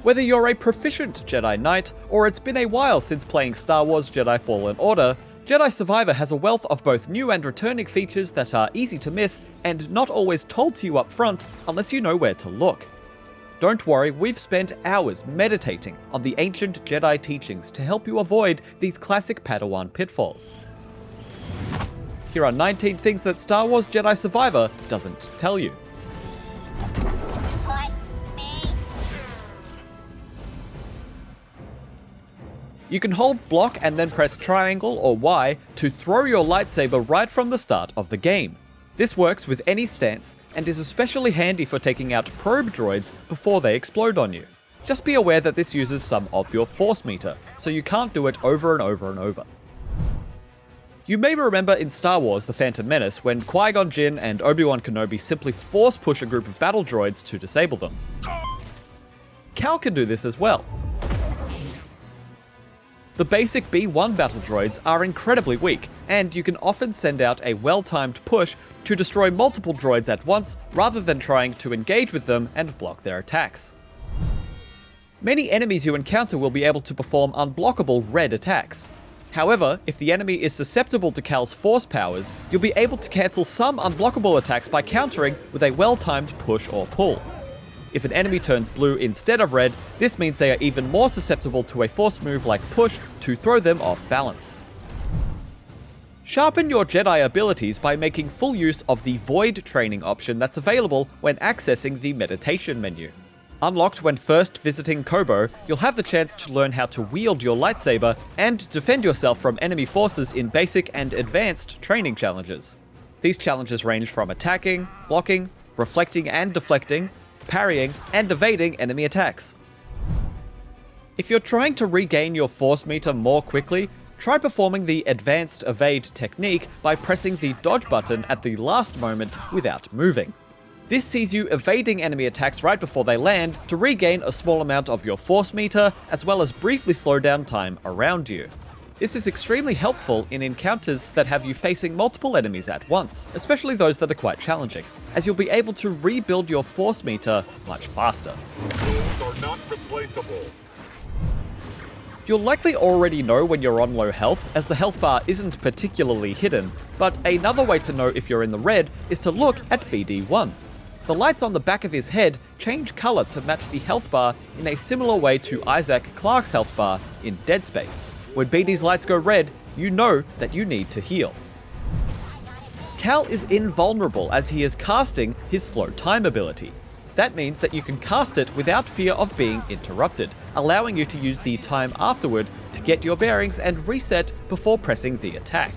Whether you're a proficient Jedi Knight, or it's been a while since playing Star Wars Jedi Fallen Order, Jedi Survivor has a wealth of both new and returning features that are easy to miss and not always told to you up front unless you know where to look. Don't worry, we've spent hours meditating on the ancient Jedi teachings to help you avoid these classic padawan pitfalls. Here are 19 things that Star Wars Jedi Survivor doesn't tell you. You can hold block and then press triangle or Y to throw your lightsaber right from the start of the game. This works with any stance and is especially handy for taking out probe droids before they explode on you. Just be aware that this uses some of your force meter, so you can't do it over and over and over. You may remember in Star Wars The Phantom Menace when Qui-Gon Jinn and Obi-Wan Kenobi simply force push a group of battle droids to disable them. Cal can do this as well. The basic B1 battle droids are incredibly weak, and you can often send out a well-timed push to destroy multiple droids at once rather than trying to engage with them and block their attacks. Many enemies you encounter will be able to perform unblockable red attacks. However, if the enemy is susceptible to Cal's force powers, you'll be able to cancel some unblockable attacks by countering with a well-timed push or pull. If an enemy turns blue instead of red, this means they are even more susceptible to a force move like push to throw them off balance. Sharpen your Jedi abilities by making full use of the Void training option that's available when accessing the meditation menu. Unlocked when first visiting Kobo, you'll have the chance to learn how to wield your lightsaber and defend yourself from enemy forces in basic and advanced training challenges. These challenges range from attacking, blocking, reflecting and deflecting, parrying, and evading enemy attacks. If you're trying to regain your force meter more quickly, try performing the advanced evade technique by pressing the dodge button at the last moment without moving. This sees you evading enemy attacks right before they land to regain a small amount of your force meter, as well as briefly slow down time around you. This is extremely helpful in encounters that have you facing multiple enemies at once, especially those that are quite challenging, as you'll be able to rebuild your force meter much faster. Tools are not replaceable. You'll likely already know when you're on low health, as the health bar isn't particularly hidden, but another way to know if you're in the red is to look at BD1. The lights on the back of his head change color to match the health bar in a similar way to Isaac Clarke's health bar in Dead Space. When BD's lights go red, you know that you need to heal. Cal is invulnerable as he is casting his slow time ability. That means that you can cast it without fear of being interrupted, allowing you to use the time afterward to get your bearings and reset before pressing the attack.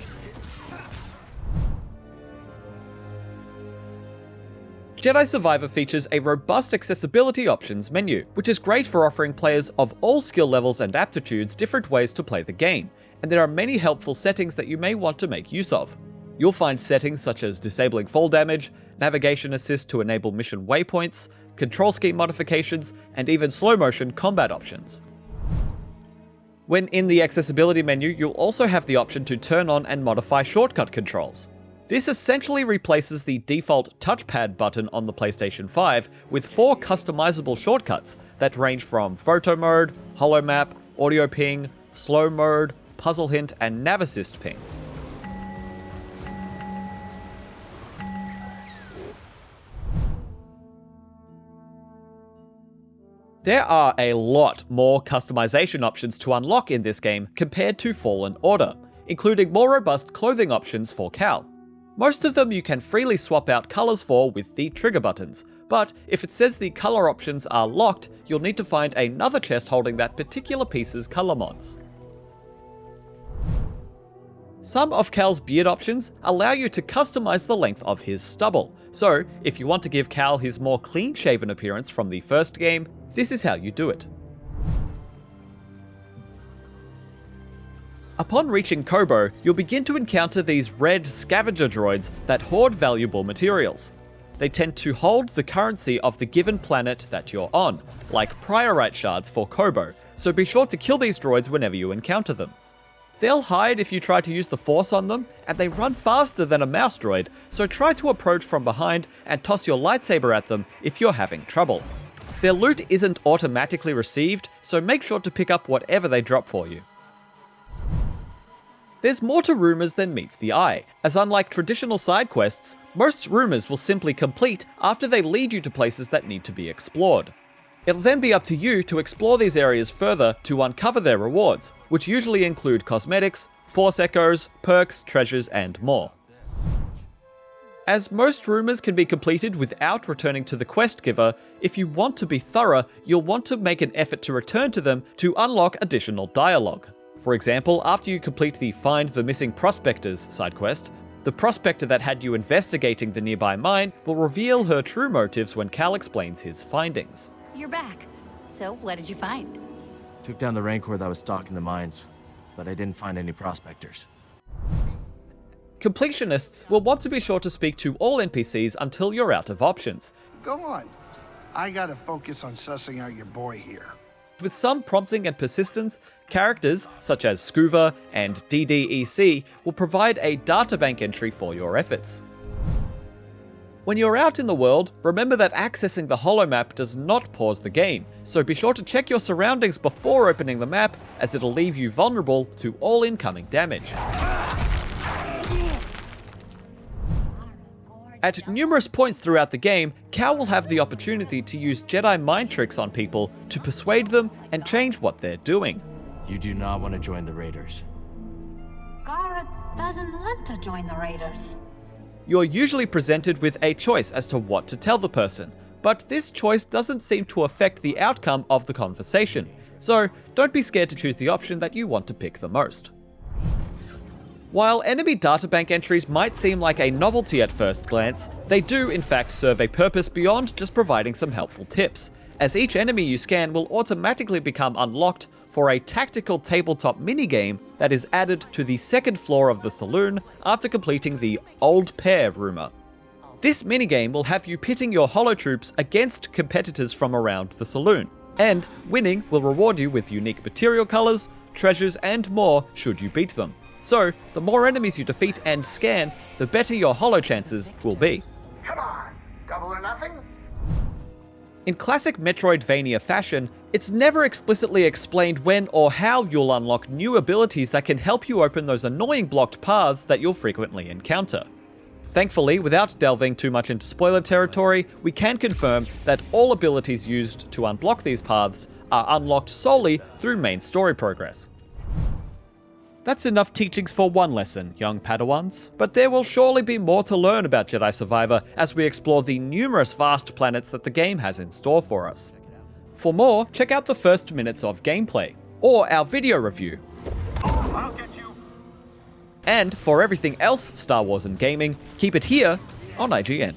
Jedi Survivor features a robust accessibility options menu, which is great for offering players of all skill levels and aptitudes different ways to play the game, and there are many helpful settings that you may want to make use of. You'll find settings such as disabling fall damage, navigation assist to enable mission waypoints, control scheme modifications, and even slow motion combat options. When in the accessibility menu, you'll also have the option to turn on and modify shortcut controls. This essentially replaces the default touchpad button on the PlayStation 5 with 4 customizable shortcuts that range from photo mode, holo map, audio ping, slow mode, puzzle hint, and nav assist ping. There are a lot more customization options to unlock in this game compared to Fallen Order, including more robust clothing options for Cal. Most of them you can freely swap out colors for with the trigger buttons, but if it says the color options are locked, you'll need to find another chest holding that particular piece's color mods. Some of Cal's beard options allow you to customize the length of his stubble, so if you want to give Cal his more clean-shaven appearance from the first game, this is how you do it. Upon reaching Kobo, you'll begin to encounter these red scavenger droids that hoard valuable materials. They tend to hold the currency of the given planet that you're on, like priorite shards for Kobo, so be sure to kill these droids whenever you encounter them. They'll hide if you try to use the force on them, and they run faster than a mouse droid, so try to approach from behind and toss your lightsaber at them if you're having trouble. Their loot isn't automatically received, so make sure to pick up whatever they drop for you. There's more to rumors than meets the eye, as unlike traditional side quests, most rumors will simply complete after they lead you to places that need to be explored. It'll then be up to you to explore these areas further to uncover their rewards, which usually include cosmetics, force echoes, perks, treasures, and more. As most rumors can be completed without returning to the quest giver, if you want to be thorough, you'll want to make an effort to return to them to unlock additional dialogue. For example, after you complete the Find the Missing Prospectors side quest, the prospector that had you investigating the nearby mine will reveal her true motives when Cal explains his findings. You're back. So, what did you find? Took down the Rancor that was stalking the mines, but I didn't find any prospectors. Completionists will want to be sure to speak to all NPCs until you're out of options. Go on. I gotta focus on sussing out your boy here. With some prompting and persistence, characters such as Scuva and DDEC will provide a databank entry for your efforts. When you're out in the world, remember that accessing the holomap does not pause the game, so be sure to check your surroundings before opening the map, as it'll leave you vulnerable to all incoming damage. At numerous points throughout the game, Cal will have the opportunity to use Jedi mind tricks on people to persuade them and change what they're doing. You do not want to join the Raiders. Gara doesn't want to join the Raiders. You're usually presented with a choice as to what to tell the person, but this choice doesn't seem to affect the outcome of the conversation, so don't be scared to choose the option that you want to pick the most. While enemy databank entries might seem like a novelty at first glance, they do in fact serve a purpose beyond just providing some helpful tips, as each enemy you scan will automatically become unlocked for a tactical tabletop minigame that is added to the second floor of the saloon after completing the Old Pair rumor. This minigame will have you pitting your holotroops against competitors from around the saloon, and winning will reward you with unique material colors, treasures, and more should you beat them. So, the more enemies you defeat and scan, the better your holo chances will be. Come on, double or nothing? In classic Metroidvania fashion, it's never explicitly explained when or how you'll unlock new abilities that can help you open those annoying blocked paths that you'll frequently encounter. Thankfully, without delving too much into spoiler territory, we can confirm that all abilities used to unblock these paths are unlocked solely through main story progress. That's enough teachings for one lesson, young Padawans, but there will surely be more to learn about Jedi Survivor as we explore the numerous vast planets that the game has in store for us. For more, check out the first minutes of gameplay, or our video review. I'll get you. And for everything else Star Wars and gaming, keep it here on IGN.